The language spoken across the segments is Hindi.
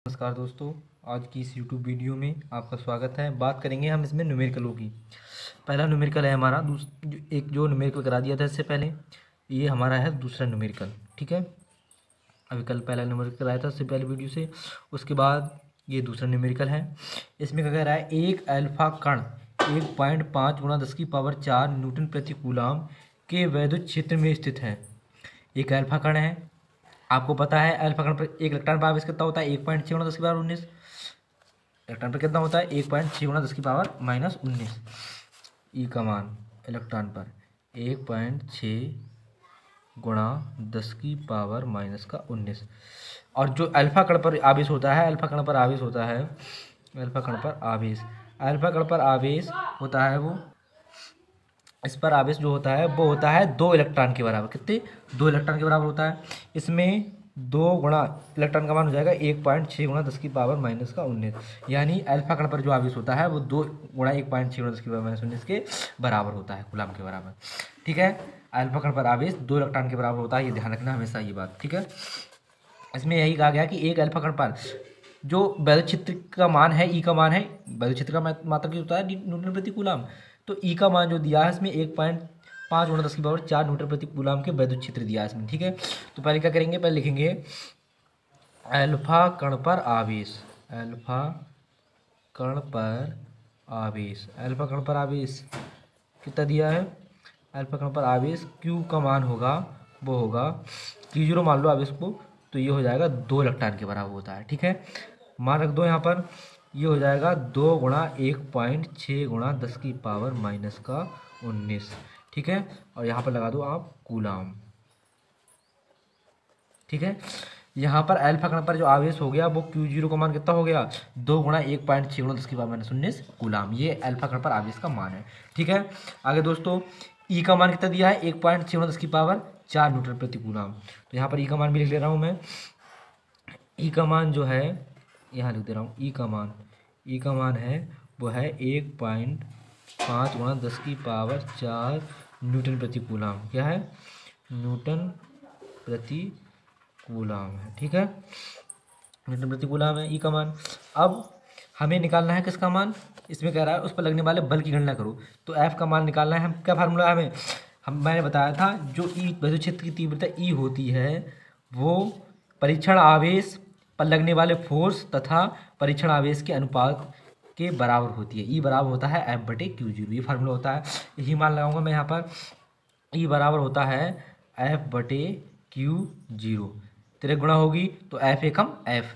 नमस्कार दोस्तों। आज की इस YouTube वीडियो में आपका स्वागत है। बात करेंगे हम इसमें न्यूमेरिकलों की। पहला न्यूमेरिकल है हमारा एक जो न्यूमेरिकल करा दिया था इससे पहले, ये हमारा है दूसरा न्यूमेरिकल। ठीक है, अभी कल पहला न्यूमेरिकल कराया था इससे पहले वीडियो से, उसके बाद ये दूसरा न्यूमेरिकल है। इसमें क्या कह रहा है, एक अल्फा कण 1.5 गुणा 10⁴ न्यूटन प्रति कूलाम के वैद्युत क्षेत्र में स्थित है। एक अल्फा कण है, आपको पता है अल्फा कण पर एक इलेक्ट्रॉन पर आवेश कितना होता है, 1.6 × 10⁻19। इलेक्ट्रॉन पर कितना होता है, 1.6 × 10⁻−19। ई का मान इलेक्ट्रॉन पर 1.6 × 10⁻−19। और जो अल्फा कण पर आवेश होता है, अल्फा कण पर आवेश होता है, अल्फा कण पर आवेश होता है वो, इस पर आवेश जो होता है वो होता है 2 इलेक्ट्रॉन के बराबर। कितने? 2 इलेक्ट्रॉन के बराबर होता है। इसमें 2 गुणा इलेक्ट्रॉन का मान हो जाएगा 1.6 × 10⁻−19, यानी अल्फा कण पर जो आवेश होता है वो 2 गुणा 1.6 × 10⁻−19 के बराबर होता है, कूलाम के बराबर। ठीक है, अल्फा कण पर आवेश 2 इलेक्ट्रॉन के बराबर होता है, ये ध्यान रखना हमेशा ये बात। ठीक है, इसमें यही कहा गया कि एक अल्फा कण पर जो वैद्युत क्षेत्र का मान है, ई का मान है, वैद्युत क्षेत्र का मात्रा की होता है न्यूटन प्रति कूलाम। तो ई का मान जो दिया है इसमें 1.5 × 10⁻4 न्यूटन प्रति कूलाम के वैद्युत क्षेत्र दिया है इसमें। ठीक है, तो पहले क्या करेंगे, पहले लिखेंगे अल्फा कण पर आवेश, अल्फा कण पर आवेश, अल्फा कण पर आवेश कितना दिया है, अल्फा कण पर आवेश क्यू का मान होगा, वो होगा Q0 मान लो आवेश को, तो ये हो जाएगा 2 इलेक्ट्रॉन के बराबर होता है। ठीक है, मान रख दो यहाँ पर, ये हो जाएगा 2 गुणा 1.6 × 10⁻−19। ठीक है, और यहाँ पर लगा दो आप कूलाम। ठीक है, यहाँ पर अल्फा कण पर जो आवेश हो गया वो Q0 का मान कितना हो गया, 2 गुणा 1.6 × 10⁻−19 कूलाम, ये अल्फा कण पर आवेश का मान है। ठीक है, आगे दोस्तों ई का मान कितना दिया है, 1.6 × 10⁻4 न्यूटन प्रति कूलाम। तो यहाँ पर ई का मान भी लिख ले रहा हूँ मैं। ई का मान जो है यहाँ लिख दे रहा हूँ, ई का मान है वो है 1.5 × 10⁻4 न्यूटन प्रति कूलाम। क्या है, न्यूटन प्रति कूलाम है। ठीक है, न्यूटन प्रति कूलाम है ई का मान। अब हमें निकालना है किसका मान, इसमें कह रहा है उस पर लगने वाले बल की गणना करो। तो एफ का मान निकालना है। हम क्या फार्मूला है हमें, मैंने बताया था जो ई वैद्युत क्षेत्र की तीव्रता ई होती है वो परीक्षण आवेश पर लगने वाले फोर्स तथा परीक्षण आवेश के अनुपात के बराबर होती है। ई बराबर होता है F/Q0, ये फार्मूला होता है। यही मान लगाऊंगा मैं यहाँ पर, ई बराबर होता है F/Q0। तेरे गुणा होगी तो एफ एकम एफ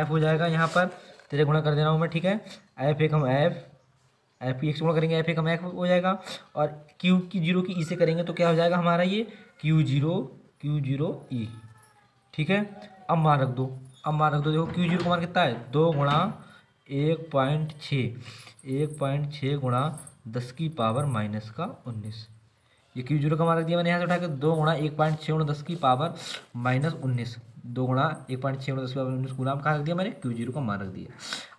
हो जाएगा, यहाँ पर तेरे गुणा कर दे रहा हूँ मैं। ठीक है, एफ एकम एफ एक से गुणा करेंगे एफ एकम एफ हो जाएगा, और Q0 की ई से करेंगे तो क्या हो जाएगा हमारा ये Q0 ई। ठीक है, अब मान रख दो, देखो Q0 का मान कितना है, 2 गुणा 1.6 × 10⁻−19। ये Q0 का मान रख दिया मैंने यहाँ से उठा के, 2 गुणा 1.6 × 10⁻−19, 2 गुणा 1.6 × 10⁻19 कूलाम कहाँ रख दिया मैंने, Q0 का मान रख दिया।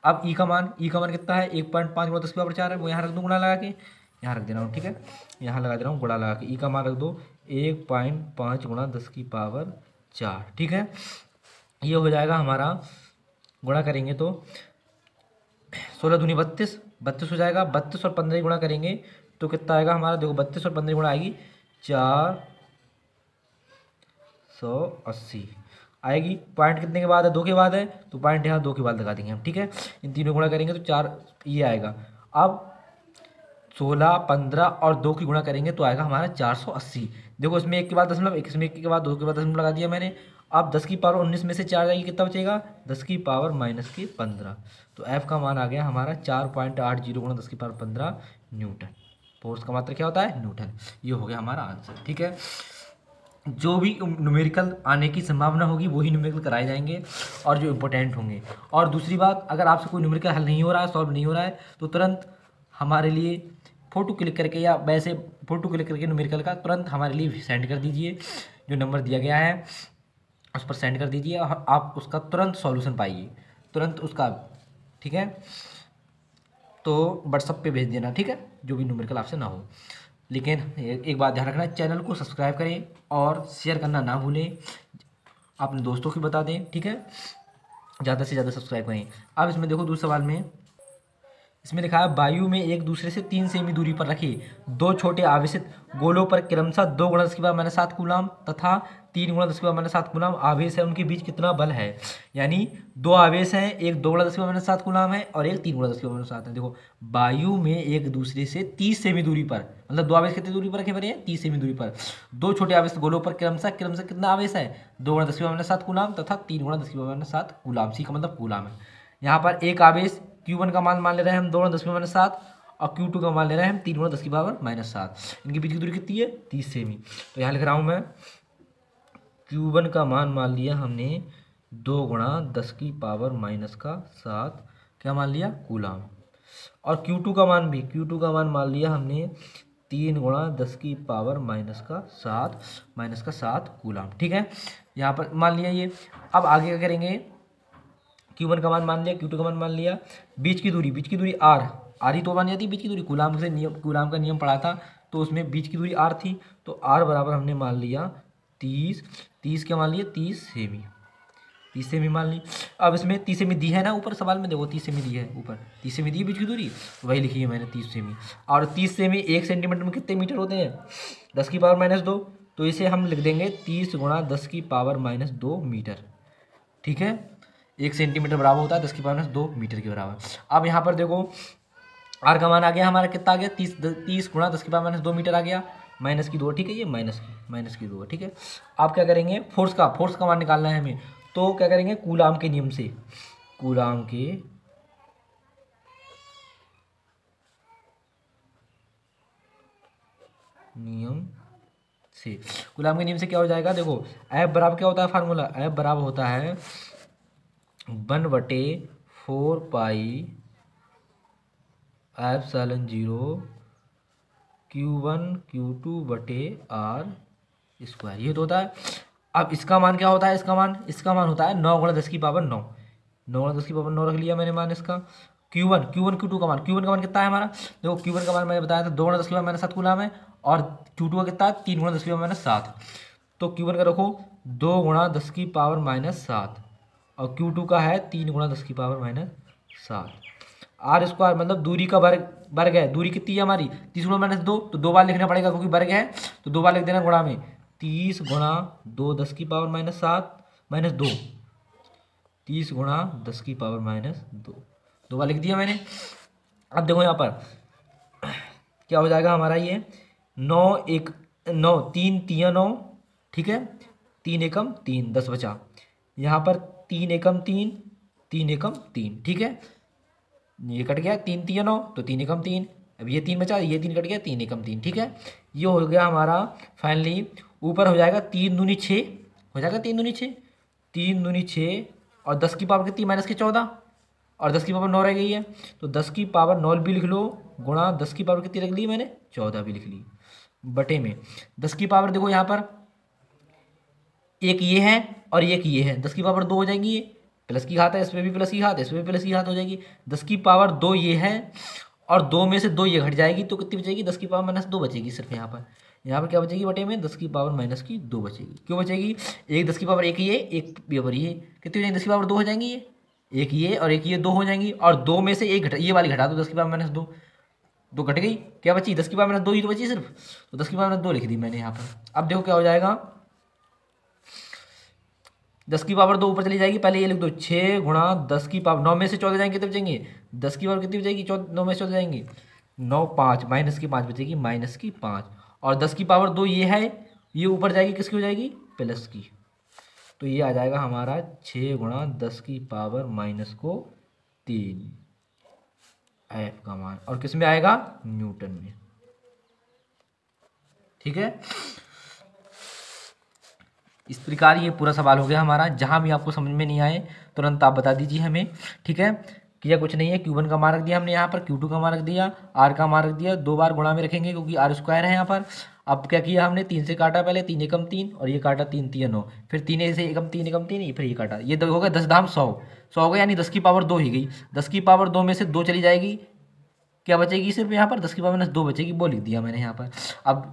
अब ई का मान कितना है, 1.5 × 10⁻4 है, वो यहाँ रख दो गुणा लगा के, यहाँ रख दे रहा हूँ। ठीक है, यहाँ लगा दे रहा हूँ गुणा लगा के, ई का मान रख दो 1.5 × 10⁻4। ठीक है, ये हो जाएगा हमारा, गुणा करेंगे तो 16 दूनी 32 हो जाएगा। 32 और 15 गुणा करेंगे तो कितना आएगा हमारा, देखो 32 और 15 गुणा आएगी 480 आएगी। पॉइंट कितने के बाद है, 2 के बाद है, तो पॉइंट यहाँ 2 के बाद लगा देंगे हम। ठीक है, इन तीनों गुणा करेंगे तो 4 ये आएगा। अब 16, 15 और 2 की गुणा करेंगे तो आएगा हमारा 480। देखो इसमें 1 के बाद दशमलव, इसमें 1 के बाद 2 के बाद दशमलव लगा दिया मैंने। अब 10⁻19 में से 4 जाएगी, कितना बचेगा, 10⁻−15। तो एफ का मान आ गया हमारा 4.80 × 10⁻15 न्यूटन। फोर्स का मात्रा क्या होता है, न्यूटन। ये हो गया हमारा आंसर। ठीक है, जो भी न्यूमेरिकल आने की संभावना होगी वही न्यूमेरिकल कराए जाएंगे और जो इम्पोर्टेंट होंगे। और दूसरी बात, अगर आपसे कोई न्यूमेरिकल हल नहीं हो रहा है, सॉल्व नहीं हो रहा है, तो तुरंत हमारे लिए फ़ोटो क्लिक करके, या वैसे फ़ोटो क्लिक करके न्यूमेरिकल का तुरंत हमारे लिए सेंड कर दीजिए। जो नंबर दिया गया है उस पर सेंड कर दीजिए और आप उसका तुरंत सॉल्यूशन पाइए, तुरंत उसका। ठीक है, तो व्हाट्सअप पे भेज देना। ठीक है, जो भी न्यूमेरिकल आपसे ना हो। लेकिन एक बात ध्यान रखना, चैनल को सब्सक्राइब करें और शेयर करना ना भूलें, अपने दोस्तों को बता दें। ठीक है, ज़्यादा से ज़्यादा सब्सक्राइब करें। अब इसमें देखो दूसरे सवाल में इसमें लिखा है वायु में एक दूसरे से 3 सेमी दूरी पर रखे दो छोटे आवेशित गोलों पर क्रमशः 2 × 10⁻⁷ कूलाम तथा 3 × 10⁻⁷ कूलाम आवेश है, उनके बीच कितना बल है। यानी दो आवेश हैं, एक 2 × 10⁻⁷ कूलाम है और एक 3 × 10⁻⁷ है। देखो वायु में एक दूसरे से 30 सेमी दूरी पर, मतलब दो आवेश कितनी दूरी पर रखे पड़े हैं, 30 सेमी दूरी पर दो छोटे आवेश गोलों पर क्रमशः कितना आवेश है, 2 × 10⁻⁷ कूलाम तथा 3 × 10⁻⁷ कूलाम। सी का मतलब कूलाम है। यहाँ पर एक आवेश Q1 का मान ले रहे हैं हम 2 × 10⁻⁷ और Q2 का मान ले रहे हैं हम 3 × 10⁻⁷। इनके बीच की दूरी कितनी है, 30 सेमी। तो यहाँ लिख रहा हूँ मैं Q1 का मान लिया हमने 2 × 10⁻⁷ क्या मान लिया, कूलाम। और Q2 का मान लिया हमने 3 × 10⁻⁷ कूलाम। ठीक है, यहाँ पर मान लिया ये। अब आगे क्या करेंगे, Q1 का मान लिया, Q2 का मान लिया, बीच की दूरी R ही तो मान जाती है बीच की दूरी। कूलाम का नियम पढ़ा था तो उसमें बीच की दूरी R थी, तो R बराबर हमने मान लिया 30 क्या मान लिया, 30 सेमी मान ली। अब इसमें 30 सेमी दी है ना, ऊपर सवाल में देखो 30 सेमी दी है, ऊपर 30 सेमी दी है बीच की दूरी, वही लिखी है मैंने 30 सेमी। और 30 सेमी 1 सेंटीमीटर में कितने मीटर होते हैं, 10⁻⁻2। तो इसे हम लिख देंगे 30 × 10⁻⁻2 मीटर। ठीक है, 1 सेंटीमीटर बराबर होता है 10⁻⁻2 मीटर के बराबर। अब यहाँ पर देखो आर का मान आ गया हमारा, कितना आ गया, 30 × 10⁻⁻2 मीटर आ गया, -2। ठीक है, ये -2 है। ठीक है, आप क्या करेंगे, फोर्स का मान निकालना है हमें। तो क्या करेंगे, कूलाम के नियम से क्या हो जाएगा, देखो F बराबर क्या होता है, फार्मूला F बराबर होता है 1/4 पाई ε0 Q1 Q2 बटे R², ये तो होता है। अब इसका मान क्या होता है, इसका मान होता है 9 × 10⁹ 9 × 10⁹ रख लिया मैंने मान इसका। Q1 Q2 का मान कितना है हमारा, देखो Q1 का मान मैंने बताया था 2 × 10⁻⁷ कूलाम है, और Q2 का कितना है 3 × 10⁻⁷। तो Q1 का रखो 2 × 10⁻⁷ और Q2 का है 3 × 10⁻⁷। R² मतलब दूरी का वर्ग है। दूरी कितनी है हमारी, 30 × -2, तो 2 बार लिखना पड़ेगा क्योंकि वर्ग है, तो 2 बार लिख देना गुणा में। 30 × 2 10⁻⁷ -2, 30 × 10⁻⁻2, 2 बार लिख दिया मैंने। अब देखो यहाँ पर क्या हो जाएगा हमारा, ये 9 3 × 9, ठीक है, 3 एकम 3 10 बचा। यहाँ पर 3 एकम 3 3 एकम 3, ठीक है, ये कट गया, 3 3 9 तो 3 एकम 3, अब ये 3 बचा, ये 3 कट गया, 3 एकम 3। ठीक है, ये हो गया हमारा फाइनली। ऊपर हो जाएगा 3 दूनी 6, हो जाएगा 3 दूनी 6, 3 दूनी 6 और 10 की पावर कितनी, -14 और 10 की पावर 9 रह गई है, तो 10 की पावर 9 भी लिख लो, गुणा 10 की पावर कितनी रख ली मैंने, 14 भी लिख ली, बटे में 10 की पावर। देखो यहाँ पर एक ये है और एक ये है, 10 की पावर 2 हो जाएंगी, ये प्लस की घात है, इसमें भी प्लस की घात है, इसमें भी प्लस की घात हो जाएगी। 10 की पावर 2 ये है और 2 में से 2 ये घट जाएगी, तो कितनी बचेगी, 10 की पावर -2 बचेगी सिर्फ। यहाँ पर क्या बचेगी, बटे में 10 की पावर -2 बचेगी। क्यों बचेगी, एक 10 की पावर एक ये, एक पावर ये, कितनी हो जाएगी, 10 की पावर 2 हो जाएंगी, ये एक ये और एक ये 2 हो जाएंगी, और 2 में से एक ये वाली घटा दो, 10 की पावर -2, 2 घट गई, क्या बची, 10 की पावर -2 ही तो बची सिर्फ, तो 10 की पावर -2 लिख दी मैंने यहाँ पर। अब देखो क्या हो जाएगा, 10 की पावर 2 ऊपर चली जाएगी, पहले ये लिख दो, 6 × 10 की पावर 9 में से 14 जाएंगे, कितने बचेंगे, 10 की पावर कितनी बचेगी, 9 में से 14 जाएंगे, 9 5 -5 बचेगी, -5, और 10 की पावर 2 ये है, ये ऊपर जाएगी, किसकी हो जाएगी, प्लस की, तो ये आ जाएगा हमारा 6 × 10 की पावर -3 F का मान, और किस में आएगा, न्यूटन में। ठीक है, इस प्रकार ये पूरा सवाल हो गया हमारा। जहाँ भी आपको समझ में नहीं आए तुरंत आप बता दीजिए हमें। ठीक है, किया कुछ नहीं है, Q1 का मान रख दिया हमने यहाँ पर, Q2 का मान रख दिया, R का मान रख दिया, 2 बार गुणा में रखेंगे क्योंकि R² है यहाँ पर। अब क्या किया हमने, 3 से काटा, पहले 3 एकम 3 और ये काटा 3 3 9, फिर 3 से एकम 3 फिर ये काटा, ये हो गया 10 धाम 100 हो गया, यानी 10 की पावर 2 ही गई। 10 की पावर 2 में से 2 चली जाएगी, क्या बचेगी, सिर्फ यहाँ पर 10 की पावर -2 बचेगी, वो लिख दिया मैंने यहाँ पर। अब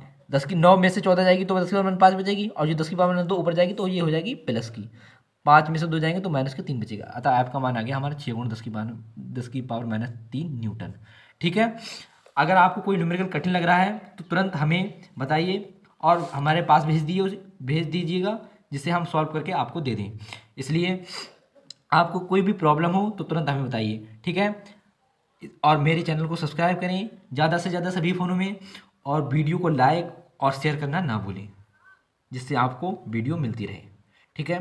9 में से 14 जाएगी तो 10 की पावर -5 बचेगी, और जो 10 की पावर -2 ऊपर जाएगी तो ये हो जाएगी प्लस की 5 में से 2 जाएंगे तो माइनस के 3 बचेगा, अतः ऐप का मान आ गया हमारा 6 गुण 10 की पावर माइनस 3 न्यूटन। ठीक है, अगर आपको कोई न्यूमेरिकल कठिन लग रहा है तो तुरंत हमें बताइए और हमारे पास भेज दीजिएगा, जिससे हम सॉल्व करके आपको दे दें। इसलिए आपको कोई भी प्रॉब्लम हो तो तुरंत हमें बताइए। ठीक है, और मेरे चैनल को सब्सक्राइब करें ज़्यादा से ज़्यादा सभी फ़ोनों में, और वीडियो को लाइक और शेयर करना ना भूलें, जिससे आपको वीडियो मिलती रहे। ठीक है।